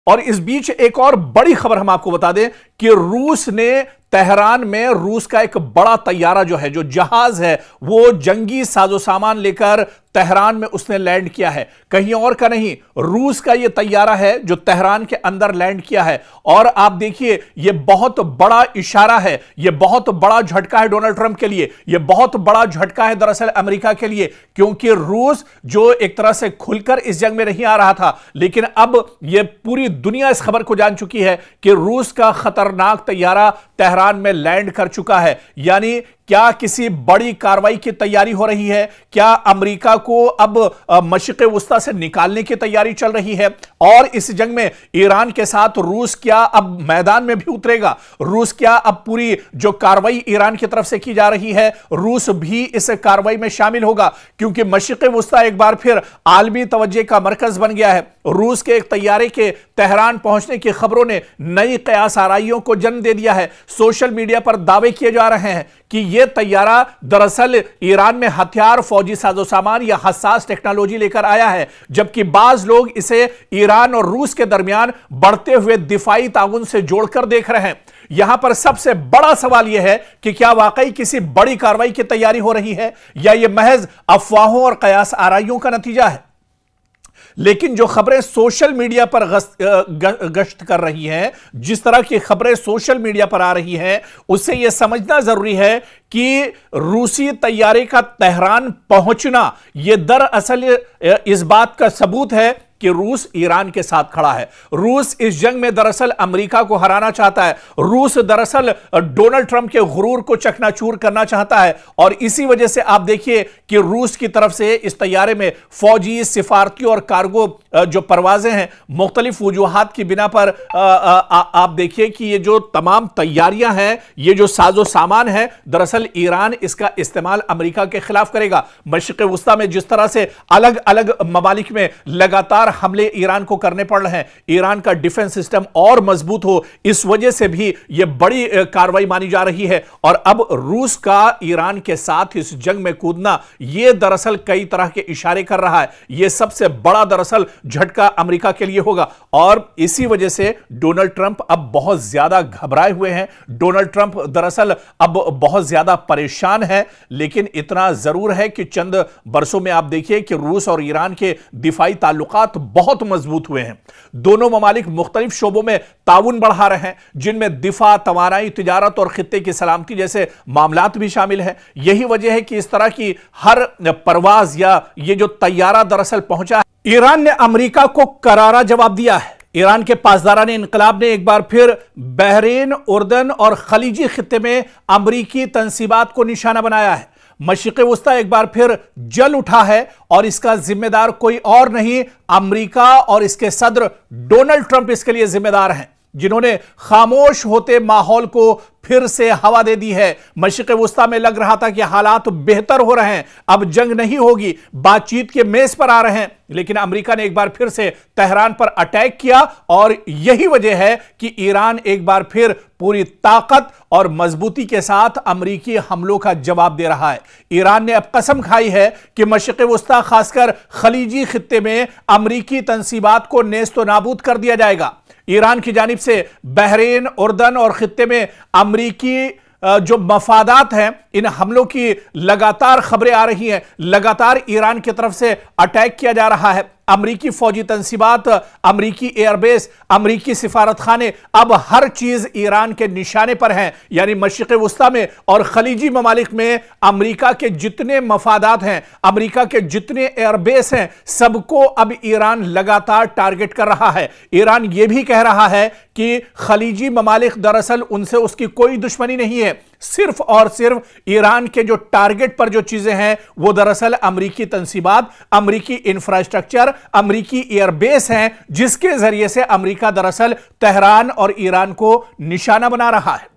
और इस बीच एक और बड़ी खबर हम आपको बता दें कि रूस ने तेहरान में रूस का एक बड़ा तैयारा जो है, जो जहाज है, वो जंगी साजो सामान लेकर तेहरान में उसने लैंड किया है। कहीं और का नहीं, रूस का यह तैयारा है जो तेहरान के अंदर लैंड किया है। और आप देखिए, यह बहुत बड़ा इशारा है, यह बहुत बड़ा झटका है डोनाल्ड ट्रंप के लिए, यह बहुत बड़ा झटका है दरअसल अमेरिका के लिए, क्योंकि रूस जो एक तरह से खुलकर इस जंग में नहीं आ रहा था, लेकिन अब यह पूरी दुनिया इस खबर को जान चुकी है कि रूस का खतरनाक तैयारा तेहरान में लैंड कर चुका है। यानी क्या किसी बड़ी कार्रवाई की तैयारी हो रही है? क्या अमेरिका को अब मशरिक़ वुस्ता से निकालने की तैयारी चल रही है? और इस जंग में ईरान के साथ रूस क्या अब मैदान में भी उतरेगा? रूस क्या अब पूरी जो कार्रवाई ईरान की तरफ से की जा रही है, रूस भी इस कार्रवाई में शामिल होगा? क्योंकि मशरिक़ वुस्ता एक बार फिर आलमी तवज्जो का मरकज बन गया है। रूस के एक तैयारे के तेहरान पहुंचने की खबरों ने नई कयास आराइयों को जन्म दे दिया है। सोशल मीडिया पर दावे किए जा रहे हैं कि यह तैयारा दरअसल ईरान में हथियार, फौजी साजो सामान या हसास टेक्नोलॉजी लेकर आया है, जबकि बाज लोग इसे ईरान और रूस के दरमियान बढ़ते हुए दिफाई ताउन से जोड़कर देख रहे हैं। यहां पर सबसे बड़ा सवाल यह है कि क्या वाकई किसी बड़ी कार्रवाई की तैयारी हो रही है या यह महज अफवाहों और कयास आराइयों का नतीजा है? लेकिन जो खबरें सोशल मीडिया पर गश्त कर रही हैं, जिस तरह की खबरें सोशल मीडिया पर आ रही हैं, उससे यह समझना जरूरी है कि रूसी तैयारे का तेहरान पहुंचना यह दरअसल इस बात का सबूत है कि रूस ईरान के साथ खड़ा है। रूस इस जंग में दरअसल अमेरिका को हराना चाहता है। रूस दरअसल डोनाल्ड ट्रंप के गुरूर को चकनाचूर करना चाहता है। और इसी वजह से आप देखिए कि रूस की तरफ से इस तैयारे में फौजी, सिफारती और कार्गो जो परवाजें हैं, मुख्तलिफ वजूहात की बिना पर आप देखिए कि ये जो तमाम तैयारियां हैं, ये जो साजो सामान है, दरअसल ईरान इसका इस्तेमाल अमेरिका के खिलाफ करेगा। मशरिक़ वुस्ता में जिस तरह से अलग अलग ममालिक में लगातार हमले ईरान को करने पड़ रहे हैं, ईरान का डिफेंस सिस्टम और मजबूत हो, इस वजह से भी यह बड़ी कार्रवाई मानी जा रही है। और अब रूस का ईरान के साथ इस जंग में कूदना, यह दरअसल कई तरह के इशारे कर रहा है। यह सबसे बड़ा दरअसल झटका अमेरिका के लिए होगा। और इसी वजह से डोनाल्ड ट्रंप अब बहुत ज्यादा घबराए हुए हैं। डोनाल्ड ट्रंप दरअसल अब बहुत ज्यादा परेशान है। लेकिन इतना जरूर है कि चंद बरसों में आप देखिए कि रूस और ईरान के दिफाई ताल्लुकात बहुत मजबूत हुए हैं। दोनों ममालिक मुख्तलिफ शोबों में ताउन बढ़ा रहे हैं, जिनमें दिफा, तवानाई, तिजारत और खित्ते की सलामती जैसे मामलात भी शामिल हैं। यही वजह है कि इस तरह की हर परवाज या ये जो तैयारा दरअसल पहुंचा है, ईरान ने अमेरिका को करारा जवाब दिया है। ईरान के पासदारान इनकलाब ने एक बार फिर बहरीन, उर्दन और खलीजी खित्ते में अमरीकी तंसीबात को निशाना बनाया है। मशरिक़ वुस्ता एक बार फिर जल उठा है और इसका जिम्मेदार कोई और नहीं, अमेरिका और इसके सदर डोनाल्ड ट्रंप इसके लिए जिम्मेदार हैं, जिन्होंने खामोश होते माहौल को फिर से हवा दे दी है। मशरिक़ वुस्ता में लग रहा था कि हालात बेहतर हो रहे हैं, अब जंग नहीं होगी, बातचीत के मेज पर आ रहे हैं, लेकिन अमेरिका ने एक बार फिर से तेहरान पर अटैक किया। और यही वजह है कि ईरान एक बार फिर पूरी ताकत और मजबूती के साथ अमेरिकी हमलों का जवाब दे रहा है। ईरान ने अब कसम खाई है कि मशरिक़ वुस्ता, खासकर खलीजी खित्ते में अमेरिकी तंसीबात को नेस्तो नाबूद कर दिया जाएगा। ईरान की जानिब से बहरीन, उर्दन और खित्ते में अमेरिकी जो मफादात हैं, इन हमलों की लगातार खबरें आ रही हैं। लगातार ईरान की तरफ से अटैक किया जा रहा है। अमरीकी फौजी तंसीबात, अमरीकी एयरबेस, अमरीकी सिफारत खाने, अब हर चीज ईरान के निशाने पर है। यानी मशरिक़ वुस्ता में और खलीजी ममालिक में अमरीका के जितने मफादात हैं, अमरीका के जितने एयरबेस हैं, सबको अब ईरान लगातार टारगेट कर रहा है। ईरान यह भी कह रहा है कि खलीजी ममालिक दरअसल उनसे उसकी कोई दुश्मनी नहीं है, सिर्फ और सिर्फ ईरान के जो टारगेट पर जो चीजें हैं वो दरअसल अमरीकी तंसीबात, अमरीकी इंफ्रास्ट्रक्चर, अमरीकी एयरबेस हैं, जिसके जरिए से अमरीका दरअसल तेहरान और ईरान को निशाना बना रहा है।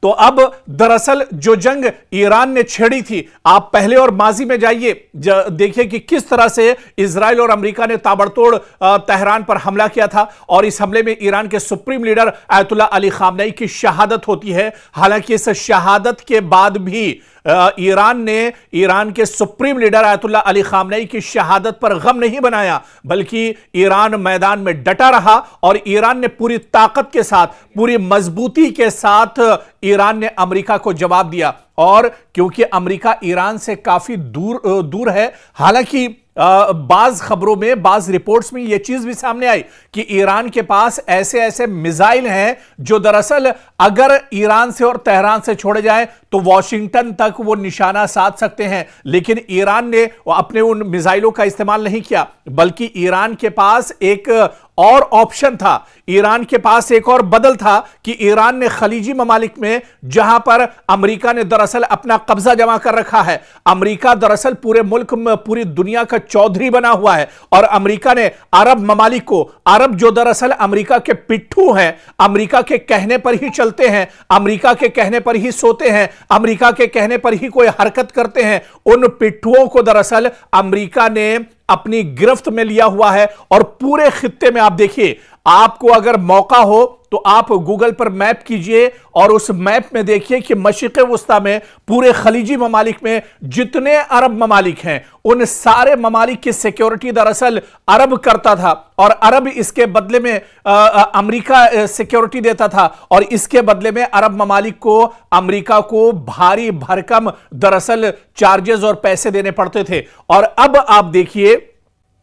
तो अब दरअसल जो जंग ईरान ने छेड़ी थी, आप पहले और माजी में जाइए, देखिए कि किस तरह से इजराइल और अमेरिका ने ताबड़तोड़ तेहरान पर हमला किया था। और इस हमले में ईरान के supreme leader Ayatollah Ali Khamenei की शहादत होती है। हालांकि इस शहादत के बाद भी ईरान ने ईरान के supreme leader Ayatollah Ali Khamenei की शहादत पर गम नहीं बनाया, बल्कि ईरान मैदान में डटा रहा और ईरान ने पूरी ताकत के साथ, पूरी मजबूती के साथ ईरान ने अमेरिका को जवाब दिया। और क्योंकि अमेरिका ईरान से काफी दूर है, हालांकि बाज खबरों में, बाज रिपोर्ट्स में यह चीज भी सामने आई कि ईरान के पास ऐसे ऐसे मिसाइल हैं जो दरअसल अगर ईरान से और तेहरान से छोड़े जाएं तो वॉशिंगटन तक वो निशाना साध सकते हैं। लेकिन ईरान ने अपने उन मिसाइलों का इस्तेमाल नहीं किया, बल्कि ईरान के पास एक और ऑप्शन था, ईरान के पास एक और बदल था कि ईरान ने खलीजी ममालिक में, जहां पर अमेरिका ने दरअसल अपना कब्जा जमा कर रखा है, अमेरिका दरअसल पूरे मुल्क में, पूरी दुनिया का चौधरी बना हुआ है, और अमेरिका ने अरब ममालिक को, अरब जो दरअसल अमेरिका के पिट्ठू हैं, अमेरिका के कहने पर ही चलते हैं, अमेरिका के कहने पर ही सोते हैं, अमेरिका के कहने पर ही कोई हरकत करते हैं, उन पिट्ठुओं को दरअसल अमेरिका ने अपनी गिरफ्त में लिया हुआ है। और पूरे खित्ते में आप देखिए, आपको अगर मौका हो तो आप गूगल पर मैप कीजिए और उस मैप में देखिए कि मशरिक़ वुस्ता में, पूरे खलीजी ममालिक में जितने अरब ममालिक हैं, उन सारे ममालिक की सिक्योरिटी दरअसल अरब करता था, और अरब इसके बदले में अमेरिका सिक्योरिटी देता था, और इसके बदले में अरब ममालिक को अमेरिका को भारी भरकम दरअसल चार्जेस और पैसे देने पड़ते थे। और अब आप देखिए,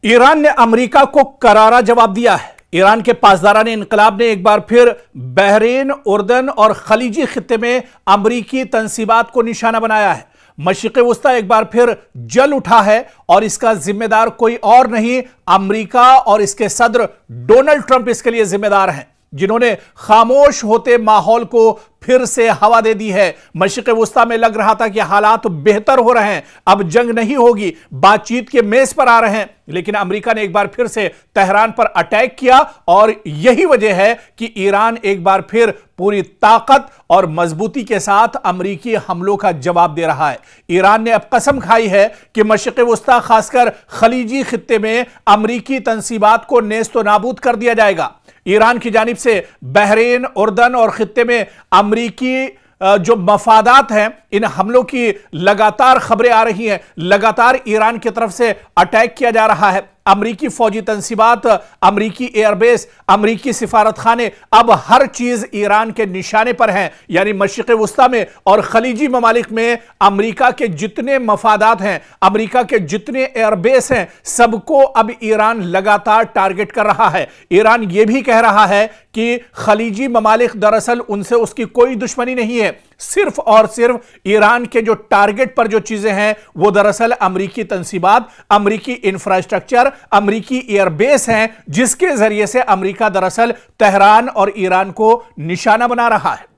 ईरान ने अमेरिका को करारा जवाब दिया है। ईरान के पासदारान इनकलाब ने एक बार फिर बहरीन, उर्दन और खलीजी खित्ते में अमरीकी तंसीबात को निशाना बनाया है। मशरिक़ वुस्ता एक बार फिर जल उठा है, और इसका जिम्मेदार कोई और नहीं, अमेरिका और इसके सदर डोनाल्ड ट्रंप इसके लिए जिम्मेदार हैं, जिन्होंने खामोश होते माहौल को फिर से हवा दे दी है। मशरिक़ वुस्ता में लग रहा था कि हालात बेहतर हो रहे हैं, अब जंग नहीं होगी, बातचीत के मेज पर आ रहे हैं, लेकिन अमेरिका ने एक बार फिर से तेहरान पर अटैक किया, और यही वजह है कि ईरान एक बार फिर पूरी ताकत और मजबूती के साथ अमेरिकी हमलों का जवाब दे रहा है। ईरान ने अब कसम खाई है कि मशरिक़ वुस्ता, खासकर खलीजी खित्ते में अमेरिकी तंसीबात को नेस्तो नाबूद कर दिया जाएगा। ईरान की जानिब से बहरीन, उर्दन और खित्ते में अमेरिकी जो मफादात हैं, इन हमलों की लगातार खबरें आ रही हैं, लगातार ईरान की तरफ से अटैक किया जा रहा है। अमरीकी फौजी तंसीबात, अमरीकी एयरबेस, अमरीकी सिफारत खाने, अब हर चीज ईरान के निशाने पर है। यानी मशरिक़ वुस्ता में और खलीजी ममालिक में अमरीका के जितने मफादात हैं, अमरीका के जितने एयरबेस हैं, सबको अब ईरान लगातार टारगेट कर रहा है। ईरान यह भी कह रहा है कि खलीजी ममालिक दरअसल उनसे उसकी कोई दुश्मनी नहीं है, सिर्फ और सिर्फ ईरान के जो टारगेट पर जो चीजें हैं वो दरअसल अमरीकी तंसीबात, अमरीकी इंफ्रास्ट्रक्चर, अमरीकी एयरबेस हैं, जिसके जरिए से अमरीका दरअसल तेहरान और ईरान को निशाना बना रहा है।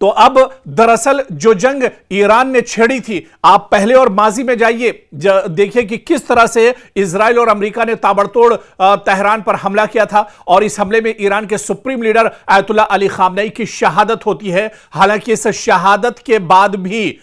तो अब दरअसल जो जंग ईरान ने छेड़ी थी, आप पहले और माजी में जाइए, देखिए कि किस तरह से इजराइल और अमेरिका ने ताबड़तोड़ तेहरान पर हमला किया था, और इस हमले में ईरान के supreme leader Ayatollah Ali Khamenei की शहादत होती है। हालांकि इस शहादत के बाद भी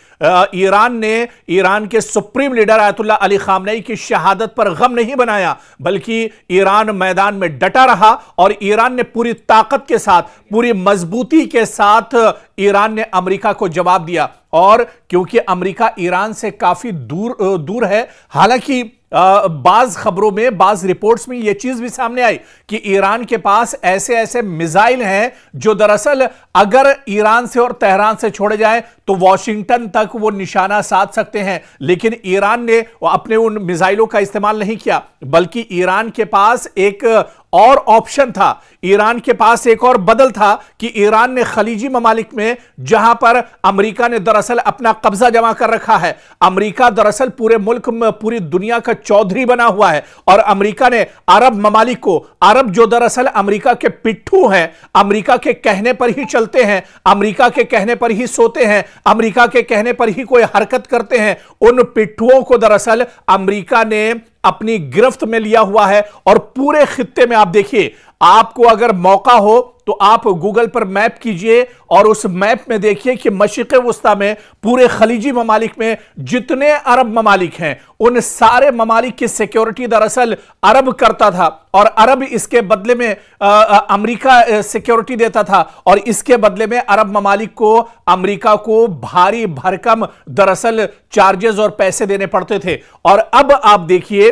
ईरान ने ईरान के supreme leader Ayatollah Ali Khamenei की शहादत पर गम नहीं बनाया, बल्कि ईरान मैदान में डटा रहा, और ईरान ने पूरी ताकत के साथ, पूरी मजबूती के साथ ईरान ने अमेरिका को जवाब दिया। और क्योंकि अमेरिका ईरान से काफी दूर है, हालांकि बाज खबरों में, बाज रिपोर्ट्स में यह चीज भी सामने आई कि ईरान के पास ऐसे ऐसे मिसाइल हैं जो दरअसल अगर ईरान से और तेहरान से छोड़े जाएं तो वॉशिंगटन तक वो निशाना साध सकते हैं। लेकिन ईरान ने अपने उन मिसाइलों का इस्तेमाल नहीं किया, बल्कि ईरान के पास एक और ऑप्शन था, ईरान के पास एक और बदल था कि ईरान ने खलीजी ममालिक में, जहां पर अमेरिका ने दरअसल अपना कब्जा जमा कर रखा है, अमेरिका दरअसल पूरे मुल्क में, पूरी दुनिया का चौधरी बना हुआ है, और अमेरिका ने अरब ममालिक को, अरब जो दरअसल अमेरिका के पिट्ठू हैं, अमेरिका के कहने पर ही चलते हैं, अमेरिका के कहने पर ही सोते हैं, अमेरिका के कहने पर ही कोई हरकत करते हैं, उन पिट्ठुओं को दरअसल अमेरिका ने अपनी गिरफ्त में लिया हुआ है। और पूरे खित्ते में आप देखिए, आपको अगर मौका हो तो तो आप गूगल पर मैप कीजिए और उस मैप में देखिए कि मशरिक़ वुस्ता में पूरे खलीजी ममालिक में जितने अरब ममालिक हैं उन सारे ममालिक की सिक्योरिटी दरअसल अरब करता था और अरब इसके बदले में अमेरिका सिक्योरिटी देता था और इसके बदले में अरब ममालिक को अमेरिका को भारी भरकम दरअसल चार्जेस और पैसे देने पड़ते थे। और अब आप देखिए